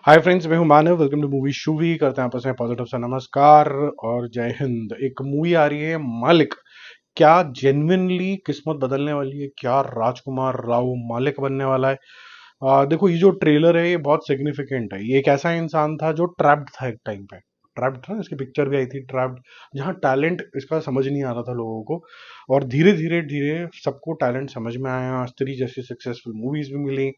हाय friends, मैं हूं Manav. Welcome to movie shoovy. करते हैं आपस में पॉजिटिव सा नमस्कार और जय हिंद। एक मूवी आ रही है मालिक। क्या जेन्युइनली किस्मत बदलने वाली है? क्या राजकुमार राव मालिक बनने वाला है? देखो, ये जो ट्रेलर है ये बहुत सिग्निफिकेंट है। ये एक ऐसा इंसान था जो ट्रैप्ड था एक टाइम पे। ट्रैप्ड था, इसकी पिक्चर भी आई थी ट्रैप्ड, जहाँ टैलेंट इसका समझ नहीं आ रहा था लोगों को। और धीरे धीरे धीरे सबको टैलेंट समझ में आया, स्त्री जैसी सक्सेसफुल मूवीज भी मिली।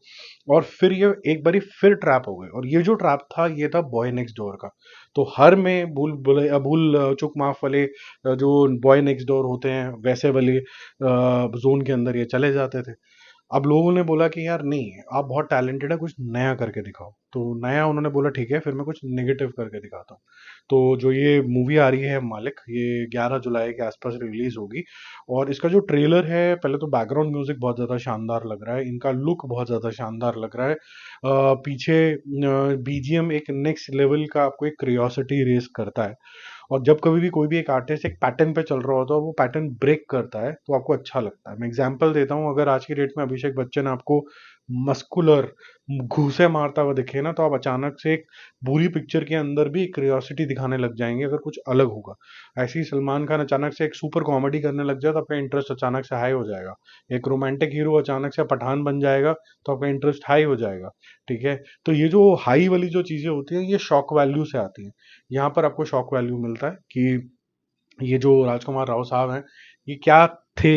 और फिर ये एक बारी फिर ट्रैप हो गए। और ये जो ट्रैप था ये था बॉय नेक्स्ट डोर का। तो हर में भूल चूक माफ वाले जो बॉय नेक्स्ट डोर होते हैं वैसे वाले जोन के अंदर ये चले जाते थे। अब लोगों ने बोला कि यार नहीं, आप बहुत टैलेंटेड है, कुछ नया करके दिखाओ। तो नया उन्होंने बोला ठीक है, फिर मैं कुछ नेगेटिव करके दिखाता हूँ। तो जो ये मूवी आ रही है मालिक, ये 11 जुलाई के आसपास रिलीज होगी। और इसका जो ट्रेलर है, पहले तो बैकग्राउंड म्यूजिक बहुत ज़्यादा शानदार लग रहा है, इनका लुक बहुत ज़्यादा शानदार लग रहा है। पीछे बीजीएम एक नेक्स्ट लेवल का आपको एक क्यूरियोसिटी रेस करता है। और जब कभी भी कोई भी एक आर्टिस्ट एक पैटर्न पे चल रहा होता है, वो पैटर्न ब्रेक करता है तो आपको अच्छा लगता है। मैं एग्जांपल देता हूँ, अगर आज की डेट में अभिषेक बच्चन आपको मस्कुलर घूंसे मारता हुआ दिखे ना, तो आप अचानक से एक बुरी पिक्चर के अंदर भी क्यूरियोसिटी दिखाने लग जाएंगे अगर कुछ अलग होगा। ऐसे ही सलमान खान अचानक से एक सुपर कॉमेडी करने लग जाए तो आपका इंटरेस्ट अचानक से हाई हो जाएगा। एक रोमांटिक हीरो अचानक से पठान बन जाएगा तो आपका इंटरेस्ट हाई हो जाएगा। ठीक है। तो ये जो हाई वाली जो चीजें होती है ये शॉक वैल्यू से आती हैं। यहाँ पर आपको शॉक वैल्यू मिलता है कि ये जो राजकुमार राव साहब हैं, ये क्या थे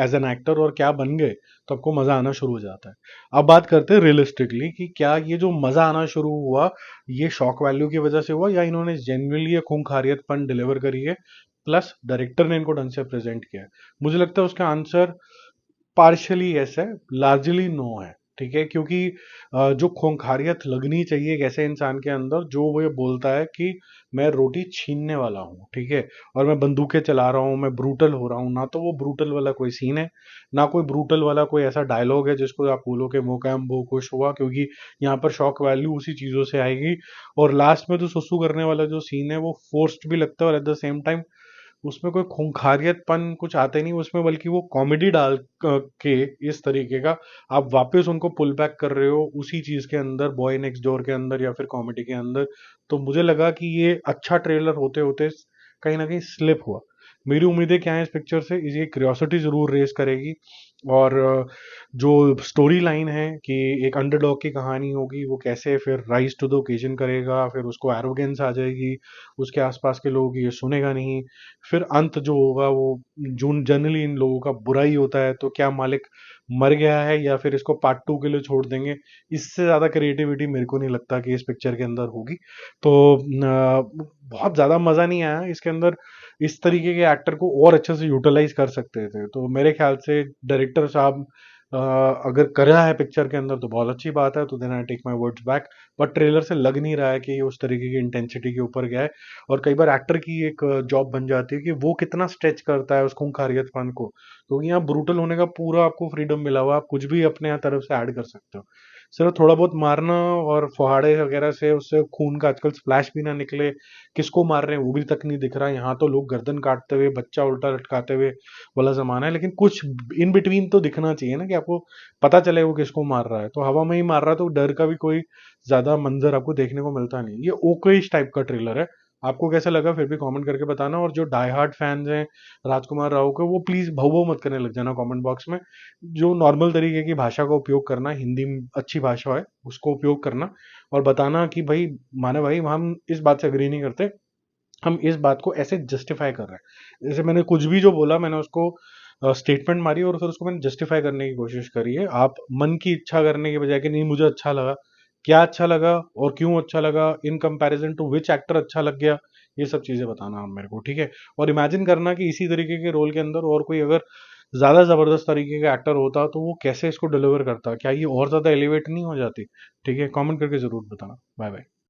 एज एन एक्टर और क्या बन गए। तो आपको मजा आना शुरू हो जाता है। अब बात करते हैं रियलिस्टिकली कि क्या ये जो मजा आना शुरू हुआ ये शॉक वैल्यू की वजह से हुआ या इन्होंने जेन्युइनली खूंखारियतपन डिलीवर करी है, प्लस डायरेक्टर ने इनको ढंग से प्रेजेंट किया है। मुझे लगता है उसका आंसर पार्शली यस है, लार्जली नो है। ठीक है, क्योंकि जो खूंखारियत लगनी चाहिए एक ऐसे इंसान के अंदर जो वो ये बोलता है कि मैं रोटी छीनने वाला हूँ, ठीक है, और मैं बंदूकें चला रहा हूँ, मैं ब्रूटल हो रहा हूँ, ना तो वो ब्रूटल वाला कोई सीन है, ना कोई ब्रूटल वाला कोई ऐसा डायलॉग है जिसको आप बोलो कि मोकैम्बो खुश हुआ, क्योंकि यहाँ पर शॉक वैल्यू उसी चीजों से आएगी। और लास्ट में जो सुसु करने वाला जो सीन है वो फोर्स्ड भी लगता है और एट द सेम टाइम उसमें कोई खूंखारियतपन कुछ आता ही नहीं उसमें, बल्कि वो कॉमेडी डाल के इस तरीके का आप वापस उनको पुल बैक कर रहे हो उसी चीज के अंदर, बॉय नेक्स्ट डोर के अंदर या फिर कॉमेडी के अंदर। तो मुझे लगा कि ये अच्छा ट्रेलर होते होते कहीं ना कहीं स्लिप हुआ। मेरी उम्मीदें क्या है इस पिक्चर से, ये क्यूरियोसिटी जरूर रेस करेगी। और जो स्टोरी लाइन है कि एक अंडरडॉग की कहानी होगी, वो कैसे फिर राइज टू द ओकेजन करेगा, फिर उसको एरोगेंस आ जाएगी, उसके आसपास के लोग ये सुनेगा नहीं। फिर अंत जो होगा वो, जून जनरली इन लोगों का बुरा ही होता है, तो क्या मालिक मर गया है या फिर इसको पार्ट टू के लिए छोड़ देंगे। इससे ज्यादा क्रिएटिविटी मेरे को नहीं लगता कि इस पिक्चर के अंदर होगी। तो बहुत ज्यादा मजा नहीं आया इसके अंदर। इस तरीके के एक्टर को और अच्छे से यूटिलाइज कर सकते थे। तो मेरे ख्याल से डायरेक्टर साहब अगर कर रहा है पिक्चर के अंदर तो बहुत अच्छी बात है, तो then I take my words back. But trailer से लग नहीं रहा है कि ये उस तरीके की इंटेंसिटी के ऊपर गया है। और कई बार एक्टर की एक जॉब बन जाती है कि वो कितना स्ट्रेच करता है उस खूंखारियतपन को। तो यहाँ ब्रूटल होने का पूरा आपको फ्रीडम मिला हुआ है, आप कुछ भी अपने यहाँ तरफ से ऐड कर सकते हो। सिर्फ थोड़ा बहुत मारना और फुहाड़े वगैरह से उससे खून का आजकल स्प्लैश भी ना निकले, किसको मार रहे हैं वो भी तक नहीं दिख रहा है। यहाँ तो लोग गर्दन काटते हुए, बच्चा उल्टा लटकाते हुए वाला जमाना है, लेकिन कुछ इन बिटवीन तो दिखना चाहिए ना कि आपको पता चले वो किसको मार रहा है। तो हवा में ही मार रहा है तो डर का भी कोई ज्यादा मंजर आपको देखने को मिलता नहीं। ये ओकेश टाइप का ट्रेलर है। आपको कैसा लगा फिर भी कमेंट करके बताना। और जो डाई हार्ड फैंस हैं राजकुमार राव के, वो प्लीज भव भव मत करने लग जाना कमेंट बॉक्स में। जो नॉर्मल तरीके की भाषा का उपयोग करना, हिंदी में अच्छी भाषा है उसको उपयोग करना। और बताना कि भाई माने भाई हम इस बात से अग्री नहीं करते, हम इस बात को ऐसे जस्टिफाई कर रहे हैं। जैसे मैंने कुछ भी जो बोला मैंने उसको स्टेटमेंट मारी और फिर उसको मैंने जस्टिफाई करने की कोशिश करी है। आप मन की इच्छा करने के बजाय कि नहीं मुझे अच्छा लगा, क्या अच्छा लगा और क्यों अच्छा लगा, in comparison to which actor अच्छा लग गया, ये सब चीजें बताना आप मेरे को, ठीक है। और इमेजिन करना कि इसी तरीके के रोल के अंदर और कोई अगर ज्यादा जबरदस्त तरीके का एक्टर होता तो वो कैसे इसको डिलीवर करता, क्या ये और ज्यादा एलिवेट नहीं हो जाती। ठीक है, कमेंट करके जरूर बताना। Bye bye.